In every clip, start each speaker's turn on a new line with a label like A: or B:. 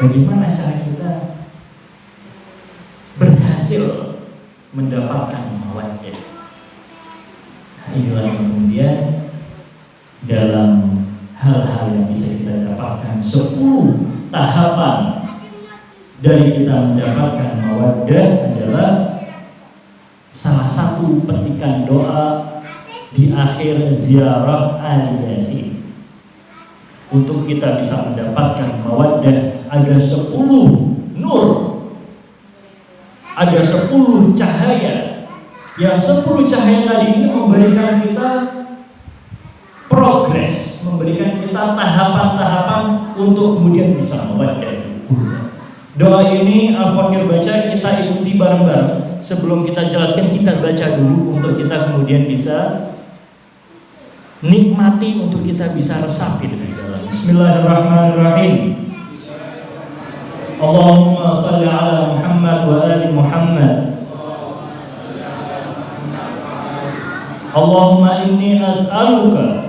A: Bagaimana cara kita berhasil mendapatkan mawaddah? Inilah kemudian dalam hal-hal yang bisa kita dapatkan 10 tahapan dari kita mendapatkan mawaddah adalah salah satu petikan doa di akhir ziarah Al-Yasin. Untuk kita bisa mendapatkan mawaddah ada 10 nur, ada 10 cahaya. Yang 10 cahaya tadi ini memberikan kita progres, memberikan kita tahapan-tahapan untuk kemudian bisa mawaddah. Doa ini Al-Fakir baca, kita ikuti bareng-bareng. Sebelum kita jelaskan, kita baca dulu untuk kita kemudian bisa nikmati, untuk kita bisa resapi lebih dalam. Bismillahirrahmanirrahim. Allahumma salli ala Muhammad wa ali Muhammad. Allahumma inni as'aluka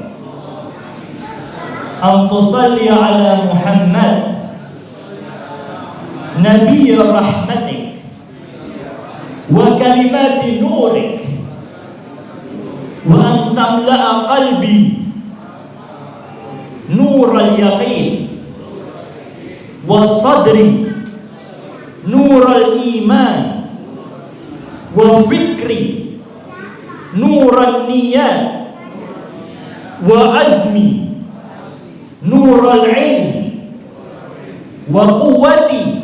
A: an tusalli ala Muhammad Nabi rahmatik wa kalimati nurik wa an tamla'a qalbi nural yaqin wa sadri nural iman wa fikri nural niyat wa azmi nural ilm wa quwwati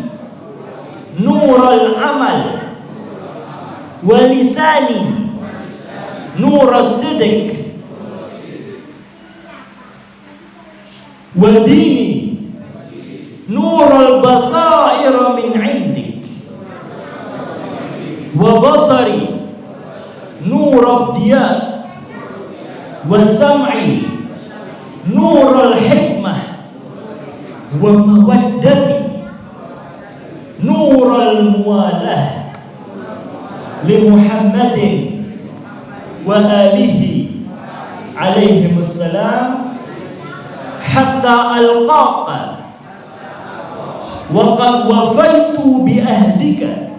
A: nural amal wa lisani nural sidq wa dini nural basair min indik wa basari nural diya wa sam'i nural hikmah wa mawaddati nural muwalah li Muhammadin wa alihi alaihimussalam hatta alqaqa wa qad wafaitu bi ahdika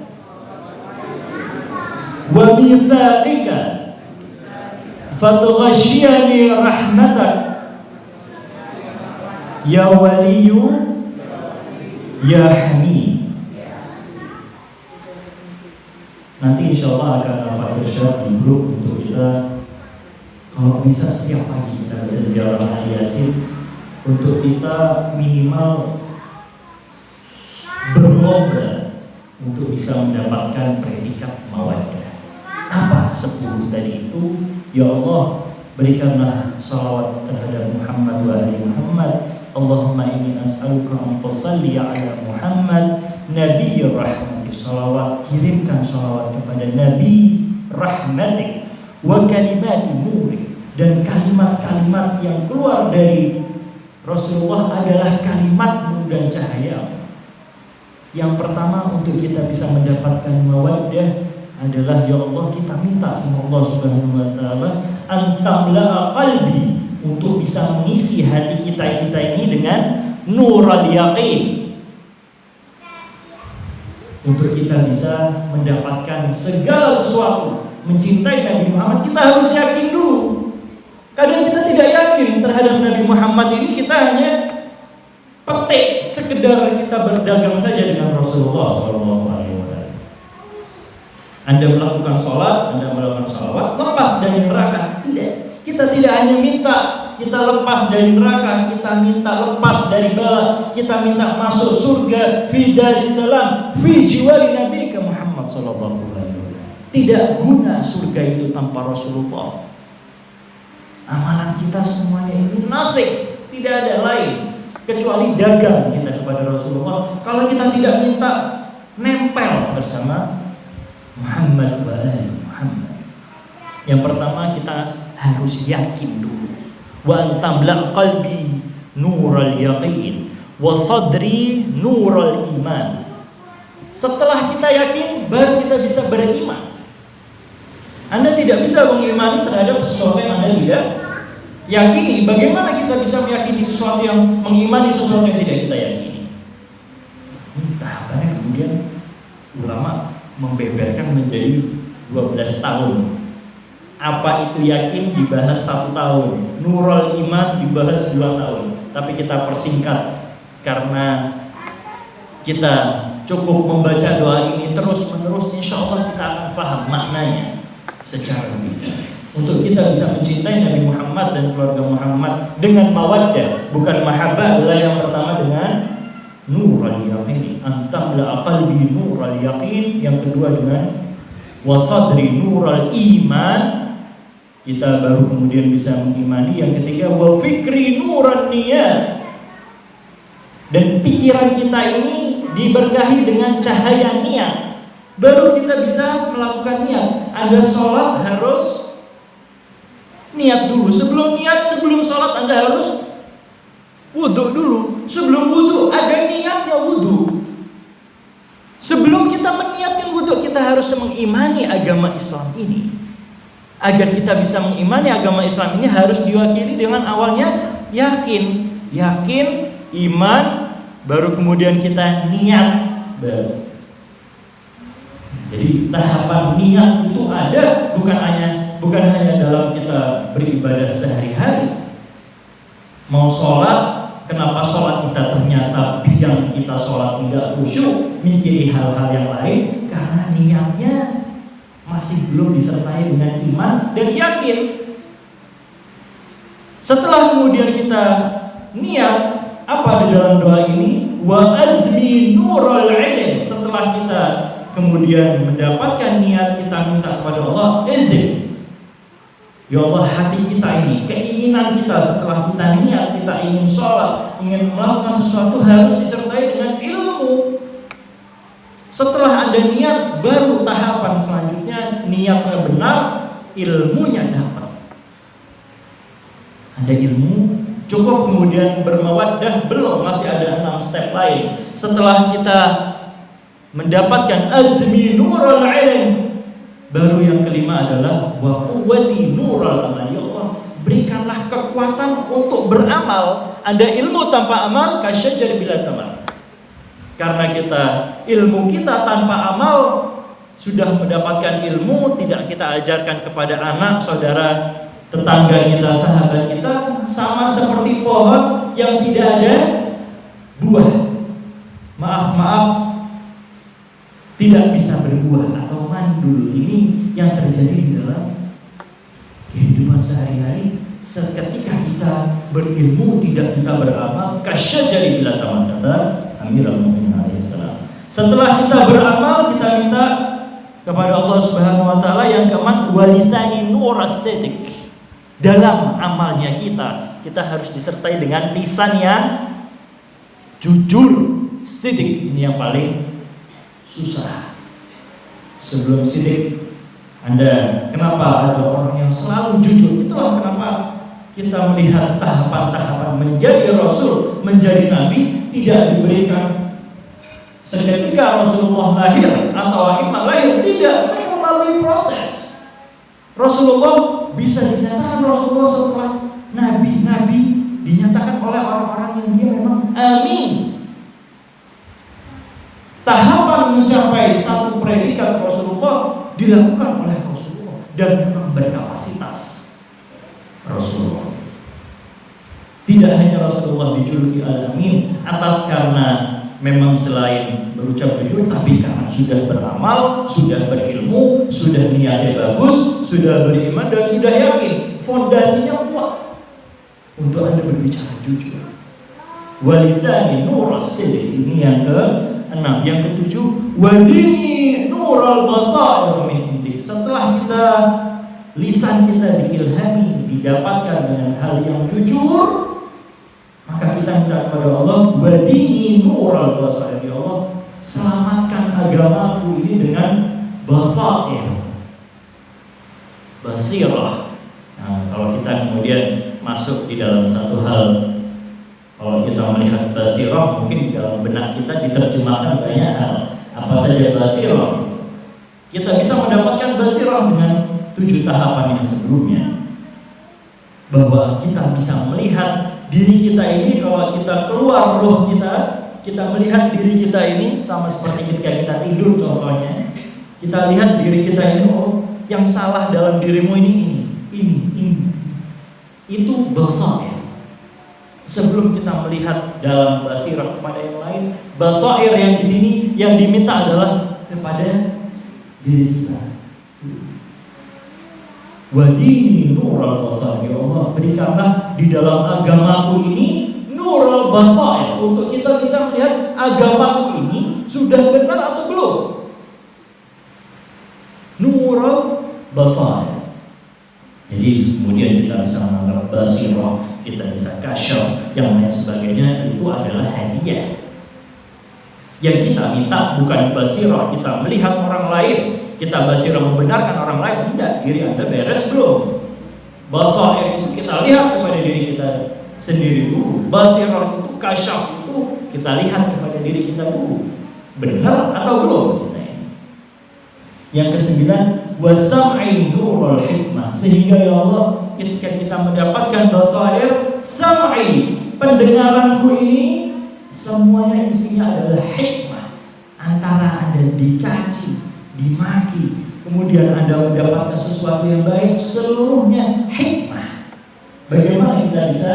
A: wa mithaqika fatughashiyani rahmatak ya waliyu ya hamid. Nanti insya Allah akan Al-Fakir share di grup untuk kita, kalau bisa setiap pagi kita baca ziarah Al-Yasin, untuk kita minimal berlomba untuk bisa mendapatkan predikat mawaddah. Apa 10 tadi itu? Ya Allah, berikanlah salawat terhadap Muhammad wa ali Muhammad. Allahumma inni as'aluka an tusalli ala Muhammad Nabi rahmatik. Salawat, kirimkan salawat kepada Nabi rahmatik wa kalimati nurik, dan kalimat-kalimat yang keluar dari Rasulullah adalah kalimatmu dan cahaya. Yang pertama untuk kita bisa mendapatkan mawaddah adalah, ya Allah, kita minta sama Allah Subhanahu wa taala antamla'a qalbi, untuk bisa mengisi hati kita ini dengan nural yaqin, untuk kita bisa mendapatkan segala sesuatu. Mencintai Nabi Muhammad, kita harus yakin dulu. Kadang kita tidak yakin terhadap Nabi Muhammad ini, kita hanya petik sekedar kita berdagang saja dengan Rasulullah SAW. Anda melakukan sholat, Anda melakukan sholawat, lepas dari neraka. Tidak, kita tidak hanya minta kita lepas dari neraka, kita minta lepas dari bala, kita minta masuk surga fi darissalam fi jiwari Nabi ke Muhammad sallallahu alaihi wasallam. Tidak guna surga itu tanpa Rasulullah. Amalan kita semuanya ini nothing, tidak ada lain kecuali dagang kita kepada Rasulullah. Kalau kita tidak minta nempel bersama Muhammad wa ali Muhammad. Yang pertama kita harus yakin dulu. Wa antamla qalbi nural yaqin wa sadri nural iman. Setelah kita yakin, baru kita bisa beriman. Anda tidak bisa mengimani terhadap sesuatu yang Anda tidak yakini. Bagaimana kita bisa meyakini sesuatu yang mengimani sesuatu yang tidak kita yakini? membeberkan menjadi 12 tahun. Apa itu yakin dibahas 1 tahun, nurul iman dibahas 2 tahun. Tapi kita persingkat karena kita cukup membaca doa ini terus menerus, insya Allah kita akan paham maknanya secara lebih. Untuk kita bisa mencintai Nabi Muhammad dan keluarga Muhammad dengan mawaddah, bukan mahabbah, adalah yang pertama dengan nurul yaqin, antamla qalbi nurul yaqin. Yang kedua dengan wasadri nurul iman, kita baru kemudian bisa mengimani. Yang ketiga wa fikri nurun niyat, dan pikiran kita ini diberkahi dengan cahaya niat, baru kita bisa melakukan niat. Anda sholat harus niat dulu. Sebelum niat, sebelum sholat Anda harus wudhu dulu. Sebelum wudhu ada niatnya wudhu. Sebelum kita meniatkan wudhu, kita harus mengimani agama Islam ini. Agar kita bisa mengimani agama Islam ini harus diwakili dengan awalnya yakin. Yakin, iman, baru kemudian kita niat baru. Jadi tahapan niat itu ada, bukan hanya dalam kita beribadah sehari-hari. Mau sholat, kenapa sholat kita ternyata biang kita sholat tidak khusyuk, mikiri hal-hal yang lain? Karena niatnya masih belum disertai dengan iman dan yakin. Setelah kemudian kita niat, apa di dalam doa ini? Wa azmi nurul ilm. Setelah kita kemudian mendapatkan niat, kita minta kepada Allah izin. Ya Allah, hati kita ini, keinginan kita setelah kita niat, kita ingin sholat, ingin melakukan sesuatu, harus disertai dengan ilmu. Setelah ada niat, baru tahapan selanjutnya, niatnya benar, ilmunya dapat. Ada ilmu, cukup kemudian bermawaddah, belum, masih ada 6 step lain. Setelah kita mendapatkan azmi nurul ilm, baru yang kelima adalah wa quwwati nurul amal. Ya Allah, berikanlah kekuatan untuk beramal. Ada ilmu tanpa amal kasyajar bila tamal. Karena ilmu kita tanpa amal, sudah mendapatkan ilmu, tidak kita ajarkan kepada anak, saudara, tetangga kita, sahabat kita, sama seperti pohon yang tidak ada buah. Maaf, tidak bisa berbuah atau mandul. Ini yang terjadi di dalam kehidupan sehari-hari. Seketika kita berilmu, tidak kita beramal, kasyajari bila taman, kata Amirul Mukminin alaihissalam. Setelah kita beramal, kita minta kepada Allah Subhanahu wa taala yang keempat, walisani nuras sidik. Dalam amalnya kita harus disertai dengan lisan yang jujur, sidik. Ini yang paling susah. Sebelum sidik, kenapa ada orang yang selalu jujur? Itulah kenapa kita melihat tahapan-tahapan menjadi Rasul, menjadi Nabi tidak diberikan seketika Rasulullah lahir atau imam lahir, tidak, mereka melalui proses. Rasulullah bisa dinyatakan Rasulullah setelah Nabi dinyatakan oleh orang-orang yang dia memang amin. Tahapan mencapai satu predikat Rasulullah dilakukan oleh Rasulullah dan memang berkapasitas. Rasulullah tidak hanya Rasulullah dijuluki Al-Amin atas karena memang selain berucap jujur, tapi karena sudah beramal, sudah berilmu, sudah niatnya bagus, sudah beriman dan sudah yakin, fondasinya kuat untuk Anda berbicara jujur. Walisani nurus sidik, ini yang ke-6. Yang ke-7, wadini nurul basair min indik. Setelah kita lisan kita diilhami, didapatkan dengan hal yang jujur, maka kita minta kepada Allah, wadini nurul basair. Ya Allah, selamatkan agamaku ini dengan basair, basirah. Nah, kalau kita kemudian masuk di dalam satu hal, kalau kita melihat basirah, mungkin di dalam benak kita diterjemahkan banyak hal. Apa saja basirah? Kita bisa mendapatkan basirah dengan 7 tahapan yang sebelumnya, bahwa kita bisa melihat diri kita ini. Kalau kita keluar roh kita melihat diri kita ini sama seperti ketika kita tidur contohnya. Kita lihat diri kita ini, oh yang salah dalam dirimu ini. Itu basair. Sebelum kita melihat dalam basirah kepada yang lain, basair yang di sini yang diminta adalah kepada diri kita. Wadini nurul basair, ya Allah, berikanlah di dalam agamaku ini nurul basair, untuk kita bisa melihat agamaku ini sudah benar atau belum. Nurul basair. Jadi kemudian kita bisa menganggap basirah, kita bisa kasyaf, yang lain sebagainya, itu adalah hadiah. Yang kita minta bukan basirah kita melihat orang lain, kita basirah membenarkan orang lain, enggak, diri Anda beres belum? Basair itu kita lihat kepada diri kita sendiri dulu. Basirah itu, kasyaf itu kita lihat kepada diri kita dulu, benar atau belum kita ini. Yang kesembilan, wasam'i nurul hikmah, sehingga ya Allah ketika kita mendapatkan basair, sam'i, pendengaranku ini semuanya isinya adalah hikmah. Antara Anda dicaci, dimaki, kemudian Anda mendapatkan sesuatu yang baik, seluruhnya hikmah. Bagaimana kita bisa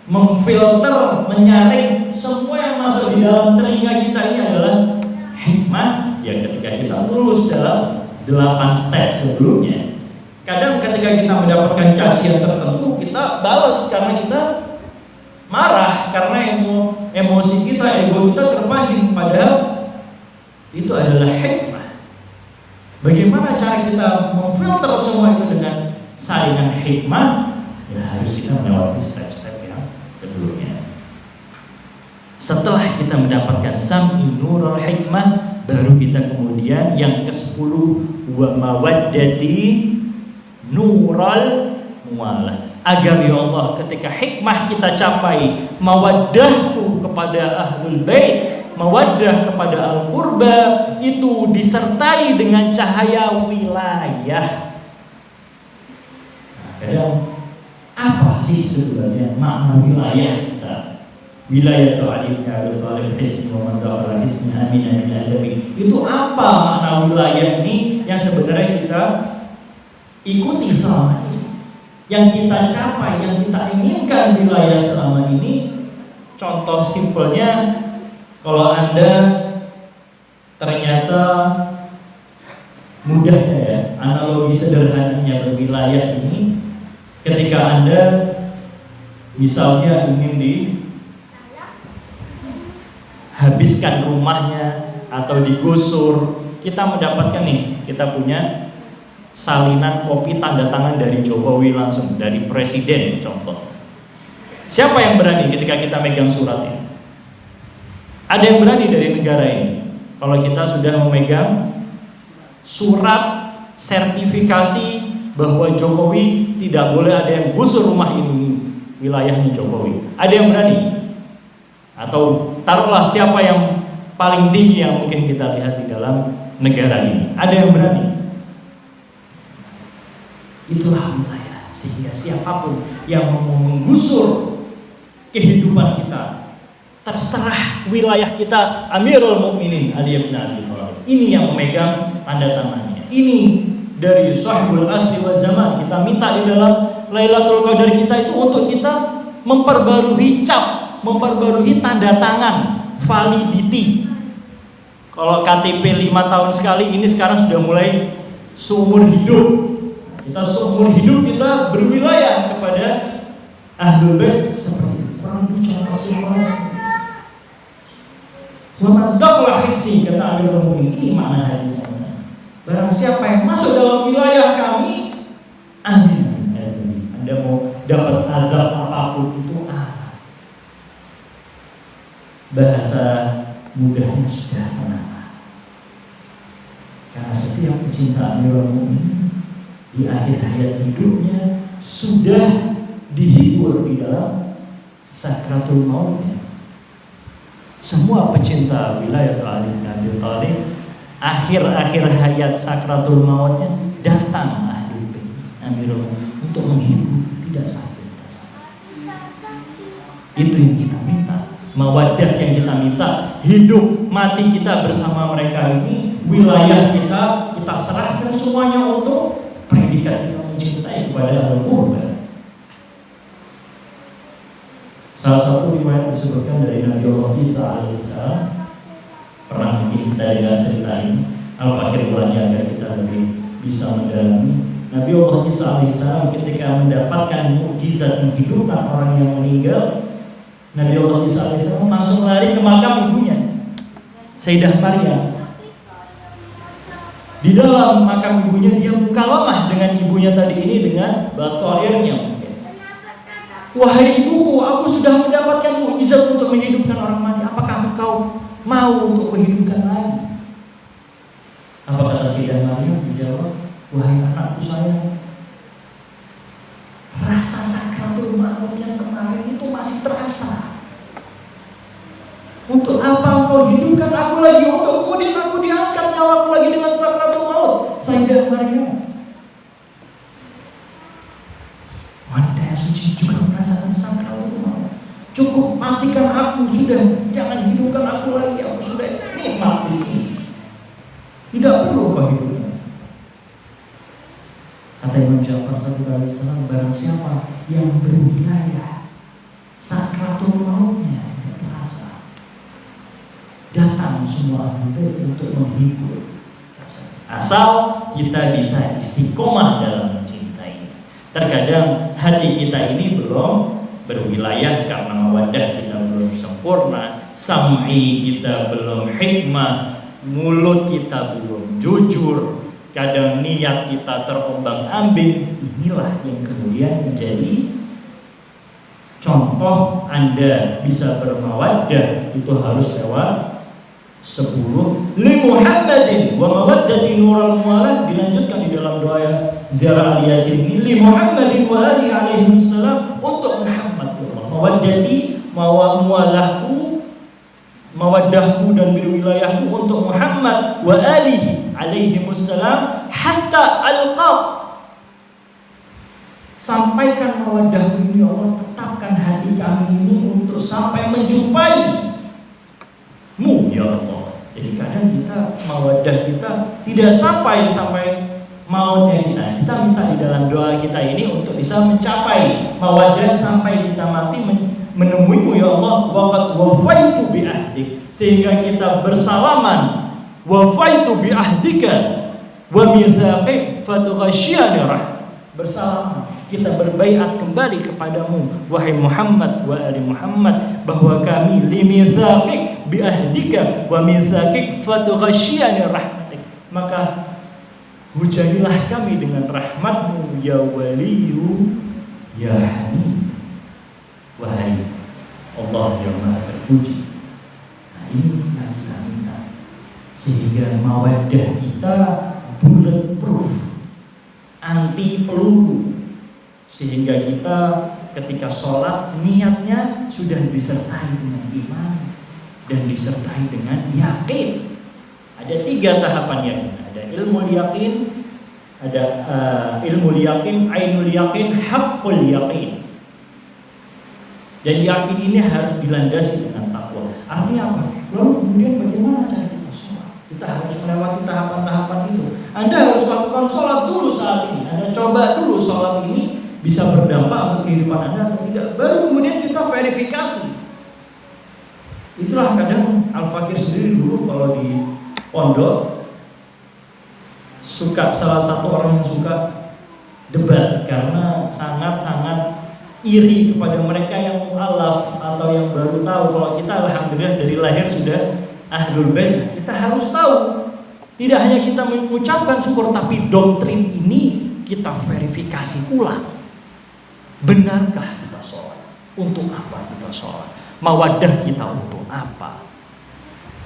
A: memfilter, menyaring semua yang masuk di dalam telinga kita ini adalah hikmah. Ya ketika kita lulus dalam 8 step sebelumnya. Kadang ketika kita mendapatkan cacian tertentu, kita balas karena kita marah, karena emosi kita, ego kita terpancing, padahal itu adalah hikmah. Bagaimana cara kita memfilter semua itu dengan saringan hikmah? Ya harus kita melewati step-step yang sebelumnya. Setelah kita mendapatkan sam'i nurul hikmah, baru kita kemudian yang ke-10, wa mawaddati nurul muwalah, agar ya Allah ketika hikmah kita capai, mawaddahku kepada ahlul bait, mawaddah kepada al-qurba, itu disertai dengan cahaya wilayah. Kadang apa sih sebenarnya makna wilayah kita? Wilayah Ali bin Abi Thalib hisni wa man dakhala hisni amina min adabi. Itu apa makna wilayah ini yang sebenarnya kita ikuti selama ini, yang kita capai, yang kita inginkan wilayah selama ini. Contoh simpelnya, kalau Anda ternyata mudah ya, analogi sederhananya berwilayah ini, ketika Anda misalnya ingin habiskan rumahnya atau digusur, kita mendapatkan nih, kita punya salinan kopi tanda tangan dari Jokowi langsung, dari presiden contoh. Siapa yang berani ketika kita megang surat ini? Ada yang berani dari negara ini? Kalau kita sudah memegang surat sertifikasi bahwa Jokowi tidak boleh ada yang gusur rumah ini, wilayahnya Jokowi. Ada yang berani? Atau taruhlah siapa yang paling tinggi yang mungkin kita lihat di dalam negara ini, ada yang berani? Itulah wilayah. Sehingga siapapun yang mau menggusur kehidupan kita, terserah wilayah kita. Amirul Mukminin Ali bin Abi Thalib ini yang memegang tanda tangannya. Ini dari Sahibul Asri wal Zaman. Kita minta di dalam Lailatul Qadar kita itu untuk kita memperbarui cap, memperbarui tanda tangan, validity. Kalau KTP 5 tahun sekali, ini sekarang sudah mulai seumur hidup. Kita seumur hidup kita berwilayah kepada ahlul bait seperti kurang bicara siapa. Wa dakhala hisni, kata Amirul Mukminin, ini makna hadisnya. Barang siapa yang masuk dalam wilayah kami, amin. Anda mau dapat azab apapun itu, bahasa mudahnya sudah menang. Karena setiap pecinta Amirul Mukminin di akhir hayat hidupnya sudah dihibur di dalam sakratul mautnya. Semua pecinta wilayah Ali bin Abi Thalib, akhir-akhir hayat sakratul mautnya datang ahli bait Amirul Mukminin untuk menghibur, tidak sakit. Itu yang kita minta. Mawaddah yang kita minta, hidup mati kita bersama mereka ini, wilayah kita kita serahkan semuanya untuk predikat kita mencintai kepada Al-Qurban. Salah satu riwayat disebutkan dari Nabi Allah Isa alaihissalam, pernah mungkin kita dengar cerita ini, Al-Fakir ulangi agar kita lebih bisa mendalami. Nabi Allah Isa alaihissalam ketika mendapatkan mukjizat menghidupkan orang yang meninggal, Nabi Allah Isa alaihissalam langsung lari ke makam ibunya, Sayyidah Maryam. Di dalam makam ibunya dia mukalamah dengan ibunya tadi ini dengan bahasa airnya. Wahai ibuku, aku sudah mendapatkan mukjizat untuk menghidupkan orang mati. Apakah engkau mau untuk menghidupkan lagi? Apa kata Sayyidah Maryam? Dijawab, wahai anakku sayang, rasa sakratul maut yang kemarin itu masih terasa. Untuk apa engkau hidupkan aku lagi? Untuk kemudian aku diangkat nyawaku lagi dengan sakratul maut. Sayyidah Maryam, wanita yang suci juga merasakan sakratul maut. Cukup matikan aku sudah, jangan hidupkan aku lagi. Aku sudah nikmat di sini. Tidak perlu kau hidupkan. Kata Imam Ja'far Shadiq alaihissalam, barang siapa yang berwilayah sakratul mautnya tidak terasa, datang semua ahli untuk menghibur. Asal kita bisa istiqomah dalam mencintai. Terkadang hati kita ini belum berwilayah karena mawaddah kita belum sempurna, sam'i kita belum hikmah, mulut kita belum jujur, kadang niat kita terombang-ambing. Inilah yang kemudian menjadi contoh Anda bisa bermawaddah itu harus lewat 10 li Muhammadin wa mawaddati nurul muwalah. Dilanjutkan di dalam doa ziarah al-Yasin ini, li Muhammadin wa ali alaihi wassalam, untuk Muhammad mawaddati muwalahku, mawaddahku dan berwilayahku untuk Muhammad wa alihi alaihi wassalam hatta alqab. Sampaikan mawaddahku ini ya Allah, tetapkan hati kami ini untuk sampai menjumpai mu ya Allah. Jadi kadang kita mawaddah kita tidak sampai mautnya kita. Kita minta di dalam doa kita ini untuk bisa mencapai mawaddah sampai kita mati menemuimu ya Allah. Waqad wafaitu bi ahdik, sehingga kita bersalaman, wafaitu bi ahdika wa mitsaqik fatughashiyani bersalaman, kita berbaiat kembali kepadamu wahai Muhammad wa ali Muhammad, bahwa kami limitsaqik bi ahdika wa mitsaqik fatughashiyani rahmatik, maka hujanilah kami dengan rahmatmu ya waliyu ya hamid, wahai Allah yang maha terpuji. Nah, ini yang kita minta, sehingga mawaddah kita bulletproof, anti peluru, sehingga kita ketika sholat niatnya sudah disertai dengan iman dan disertai dengan yakin. Ada 3 tahapan yakin. Ada ilmu yakin, ada ilmu yakin, ainul yakin, haqqul yakin. Dan yakin ini harus dilandasi dengan takwa. Artinya apa? Lalu kemudian bagaimana cara kita sholat? Kita harus melewati tahapan-tahapan itu. Anda harus lakukan sholat dulu saat ini. Anda coba dulu sholat ini bisa berdampak untuk kehidupan Anda atau tidak. Baru kemudian kita verifikasi. Itulah kadang Al-Fakir sendiri dulu kalau di pondok salah satu orang yang suka debat karena sangat-sangat iri kepada mereka yang mu'alaf atau yang baru tahu. Kalau kita alhamdulillah dari lahir sudah ahlul bait, kita harus tahu. Tidak hanya kita mengucapkan syukur, tapi doktrin ini kita verifikasi ulang. Benarkah kita sholat? Untuk apa kita sholat? Mawaddah kita untuk apa?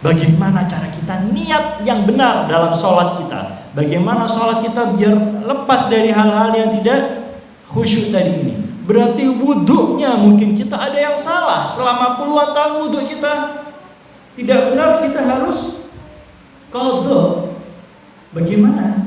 A: Bagaimana cara kita niat yang benar dalam sholat kita? Bagaimana sholat kita biar lepas dari hal-hal yang tidak khusyuk tadi ini? Berarti wudhunya mungkin kita ada yang salah. Selama puluhan tahun wudhu kita tidak benar, kita harus qadha. Bagaimana?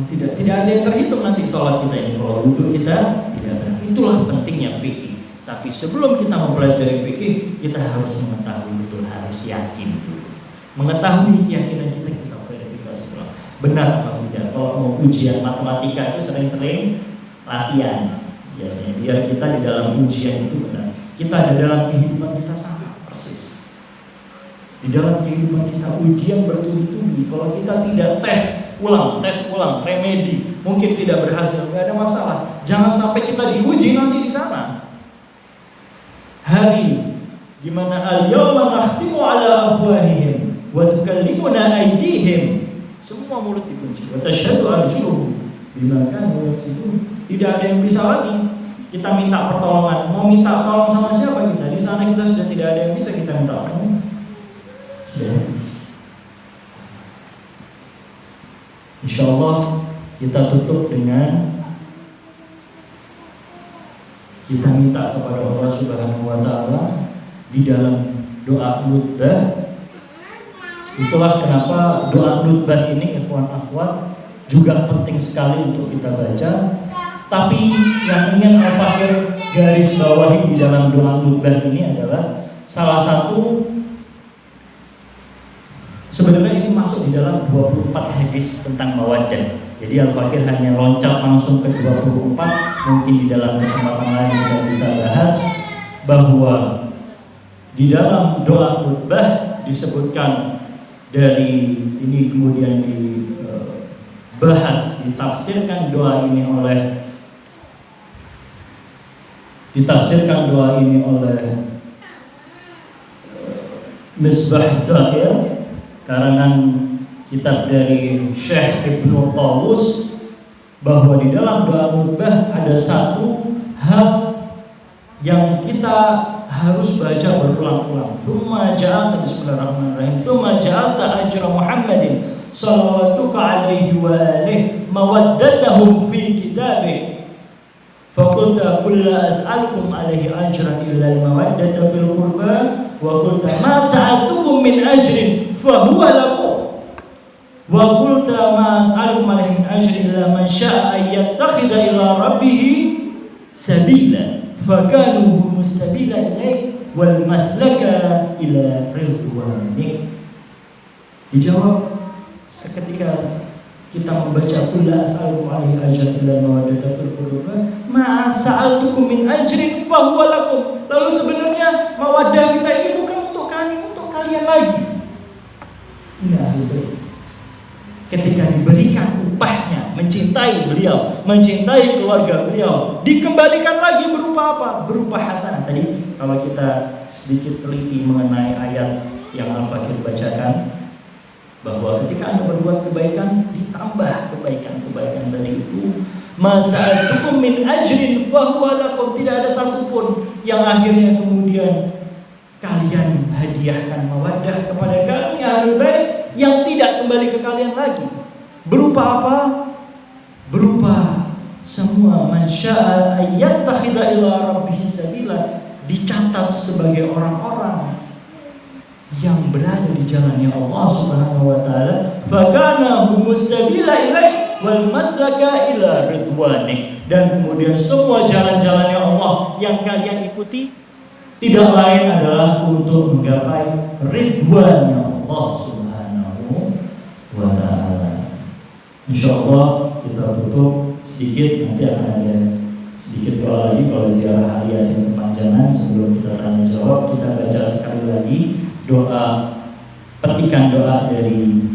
A: Tidak ada yang terhitung nanti sholat kita ini kalau wudhu kita tidak benar. Itulah pentingnya fikih. Tapi sebelum kita mempelajari fikih, kita harus mengetahui betul, harus yakin dulu. Mengetahui keyakinan kita verifikasi dulu. Benar atau tidak? Kalau mau ujian matematika itu sering-sering latihan biasanya, biar kita di dalam ujian itu benar. Kita di dalam kehidupan kita sama persis. Di dalam kehidupan kita ujian bertubi-tubi. Kalau kita tidak tes ulang, remedi, mungkin tidak berhasil, nggak ada masalah. Jangan sampai kita diuji nanti di sana. Hari di mana al-yawma nakhtimu ala afwahihim wa tukallimuna aydihim. Semua mulut dikunci. Wa tashhadu arjuluhum bima kanu yaksibun. Tidak ada yang bisa lagi kita minta pertolongan. Mau minta tolong sama siapa kita? Di sana kita sudah tidak ada yang bisa kita minta tolong. Insyaallah kita tutup dengan kita minta kepada Allah Subhanahu wa taala di dalam doa nutbah. Itulah kenapa doa nutbah ini ikhwan akhwat juga penting sekali untuk kita baca. Tapi yang ingin Al-Fakir garis bawahi di dalam doa nutbah ini adalah salah satu. Sebenarnya ini masuk di dalam 24 hadis tentang mawaddah. Jadi Al-Fakir hanya loncat langsung ke 24. Mungkin di dalam kesempatan lain kita bisa bahas bahwa di dalam doa khutbah disebutkan dari ini, kemudian dibahas, ditafsirkan doa ini oleh Misbah Zahir, karangan kitab dari Syekh Ibnu Tawus, bahwa di dalam doa khutbah ada satu hal yang kita harus baca berulang-ulang. Tsumma ja'alta bismillahirrahmanirrahim. Tsumma ja'alta ajra Muhammadin sallallahu alaihi wa alihi mawaddatahum fi kitabih. Faqulta qul la as'alukum alaihi ajran illa al-mawaddata fil qurba wa qulta ma sa'altukum min ajrin fa huwa lakum. Wa qulta ma as'alukum alaihi min ajrin illa man syaa'a an yattakhidha ila rabbih sabila. Fakanu mustabila ilaih wal maslaka ila ridwanik. Dijawab seketika kita membaca qul la as'alukum alaihi ajran illa mawaddata fil qurba ma sa'altukum min ajrin fa huwa lakum. Lalu sebenarnya mawaddah kita ini bukan untuk kami, untuk kalian lagi. Ini ahli bait. Ketika diberikan upahnya, mencintai beliau, mencintai keluarga beliau, dikembalikan lagi berupa apa? Berupa hasanah. Tadi kalau kita sedikit teliti mengenai ayat yang Al-Fakir bacakan, bahwa ketika Anda berbuat kebaikan, ditambah kebaikan-kebaikan tadi itu. Masa'atukum min ajrin fahuwa lakum. Tidak ada satupun yang akhirnya kemudian kalian hadiahkan mawaddah kepada kami ahli bait yang tidak kembali ke kalian lagi. Berupa apa? Berupa semua man syaa'a ayyattakhidha ila rabbih sabila, dicatat sebagai orang-orang yang berada di jalannya Allah Subhanahu wa taala. Fakana humus sabila ilaih wal maslaka ila ridwanik. Dan kemudian semua jalan-jalannya Allah yang kalian ikuti tidak lain adalah untuk menggapai ridwannya Allah Subhanahu wa ta'ala. Insyaallah kita tutup sedikit, nanti akan ada sedikit doa lagi kalau ziarah hari Yasin kepanjangan. Sebelum kita tanya jawab, kita baca sekali lagi doa, petikan doa dari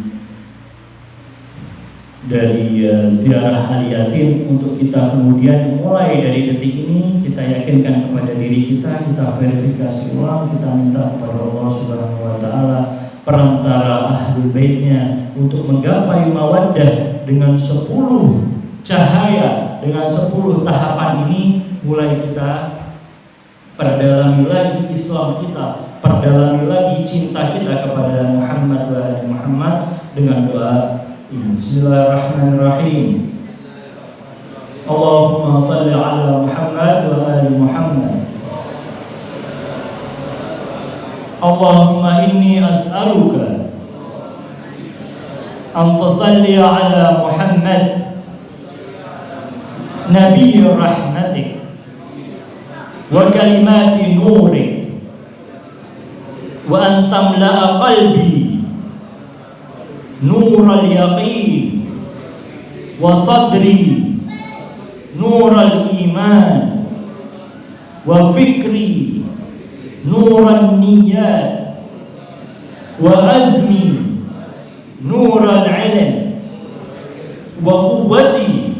A: ziarah hari Yasin untuk kita kemudian mulai dari detik ini kita yakinkan kepada diri kita, kita verifikasi ulang, kita minta kepada Allah Subhanahu wa taala perantara ahlul baitnya untuk menggapai mawaddah dengan 10 cahaya, dengan 10 tahapan ini. Mulai kita perdalami lagi Islam kita, perdalami lagi cinta kita kepada Muhammad wa ali Muhammad dengan doa ini. Bismillahirrahmanirrahim. Allahumma salli ala Muhammad wa ali Muhammad. Allahumma inni as'aluka an tusalli ala Muhammad Nabi rahmatik wa kalimati nurik wa an tamla'a qalbi nur al-yaqin wa sadri nural iman, wa fikri nuran niyat, wa azmi nural ilm, wa quwwati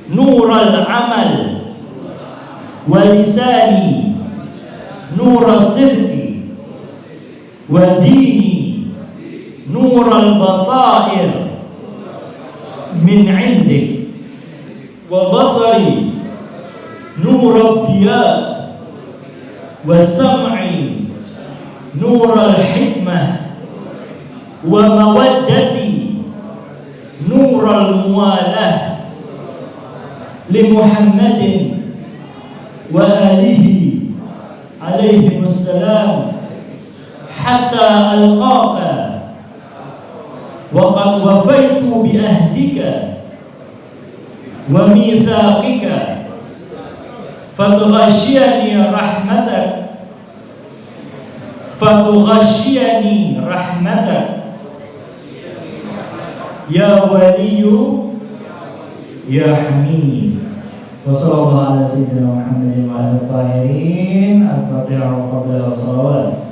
A: nural amal, wa lisani nural sidqi, wa dini nural basair min indik, wa basari nural diya, wa sam'i nural hikmah, wa mawaddati nural muwalah li Muhammadin wa alihi alaihi wassalam hatta alqaka wa qad wafaitu bi ahdika wa mithaqika fatughashiyani rahmatak ya waliyu ya hamid. Wa sallallahu ala sayyidina Muhammadin wa ala tahirin. Al-Fatihah wa qabla wa salawat.